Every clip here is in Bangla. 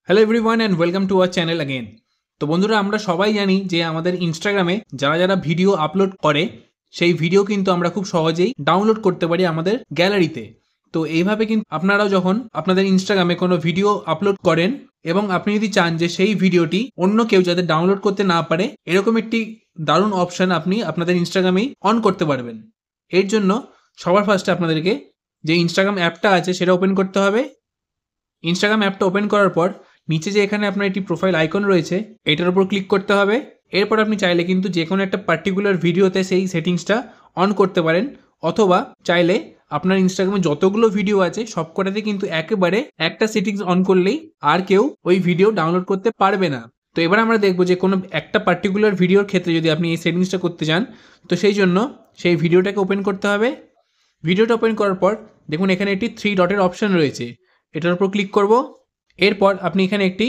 Hello everyone and welcome to our channel again. তো বন্ধুরা, আমরা সবাই জানি যে আমাদের ইনস্টাগ্রামে যারা যারা ভিডিও আপলোড করে সেই ভিডিও কিন্তু আমরা খুব সহজেই ডাউনলোড করতে পারি আমাদের গ্যালারিতে। তো এইভাবে কিন্তু আপনারাও যখন আপনাদের ইনস্টাগ্রামে কোনো ভিডিও আপলোড করেন এবং আপনি যদি চান যে সেই ভিডিওটি অন্য কেউ যাতে ডাউনলোড করতে না পারে, এরকম একটি দারুণ অপশান আপনি আপনাদের ইনস্টাগ্রামেই অন করতে পারবেন। এর জন্য সবার ফার্স্টে আপনাদেরকে যে ইনস্টাগ্রাম অ্যাপটা আছে সেটা ওপেন করতে হবে। ইনস্টাগ্রাম অ্যাপটা ওপেন করার পর নিচে যে এখানে আপনার একটি প্রোফাইল আইকন রয়েছে এটার উপর ক্লিক করতে হবে। এরপর আপনি চাইলে কিন্তু যে কোনো একটা পার্টিকুলার ভিডিওতে সেই সেটিংসটা অন করতে পারেন, অথবা চাইলে আপনার ইনস্টাগ্রামে যতগুলো ভিডিও আছে সবকটাতে কিন্তু একেবারে একটা সেটিংস অন করলেই আর কেউ ওই ভিডিও ডাউনলোড করতে পারবে না। তো এবার আমরা দেখবো যে কোনো একটা পার্টিকুলার ভিডিওর ক্ষেত্রে যদি আপনি এই সেটিংসটা করতে চান, তো সেই জন্য সেই ভিডিওটাকে ওপেন করতে হবে। ভিডিওটা ওপেন করার পর দেখুন এখানে একটি 3 ডটের অপশন রয়েছে, এটার উপর ক্লিক করব। এরপর আপনি এখানে একটি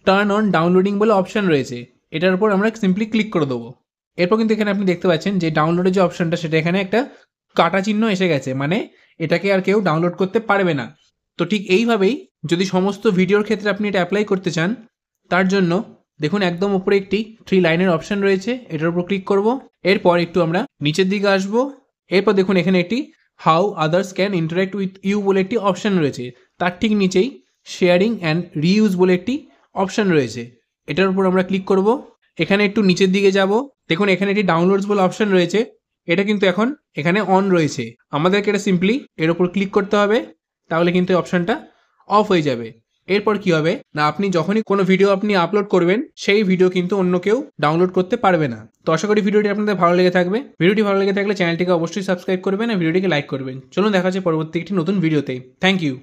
টার্ন অন ডাউনলোডিং বলে অপশন রয়েছে, এটার উপর আমরা সিম্পলি ক্লিক করে দেবো। এরপর কিন্তু এখানে আপনি দেখতে পাচ্ছেন যে ডাউনলোডের যে অপশনটা সেটা এখানে একটা কাটা চিহ্ন এসে গেছে, মানে এটাকে আর কেউ ডাউনলোড করতে পারবে না। তো ঠিক এইভাবেই যদি সমস্ত ভিডিওর ক্ষেত্রে আপনি এটা অ্যাপ্লাই করতে চান, তার জন্য দেখুন একদম উপরে একটি 3 লাইনের অপশন রয়েছে, এটার উপর ক্লিক করব। এরপর একটু আমরা নিচের দিকে আসব। এরপর দেখুন এখানে একটি how others can interact with you বলে একটি অপশন রয়েছে, তার ঠিক নিচেই শেয়ারিং অ্যান্ড রিইউজ বলে একটি অপশন রয়েছে, এটার উপর আমরা ক্লিক করব। এখানে একটু নিচের দিকে যাব, দেখুন এখানে একটি ডাউনলোডস বলে অপশন রয়েছে, এটা কিন্তু এখন এখানে অন রয়েছে, আমাদেরকে এটা সিম্পলি এর উপর ক্লিক করতে হবে, তাহলে কিন্তু এই অপশনটা অফ হয়ে যাবে। এরপর কি হবে না, আপনি যখনই কোনো ভিডিও আপনি আপলোড করবেন সেই ভিডিও কিন্তু অন্য কেউ ডাউনলোড করতে পারবে না। তো আশা করি ভিডিওটি আপনাদের ভালো লেগে থাকবে। ভিডিওটি ভালো লেগে থাকলে চ্যানেলটিকে অবশ্যই সাবস্ক্রাইব করবেন আর ভিডিওটিকে লাইক করবেন। চলুন দেখা যাচ্ছে পরবর্তী একটি নতুন ভিডিওতে। Thank you.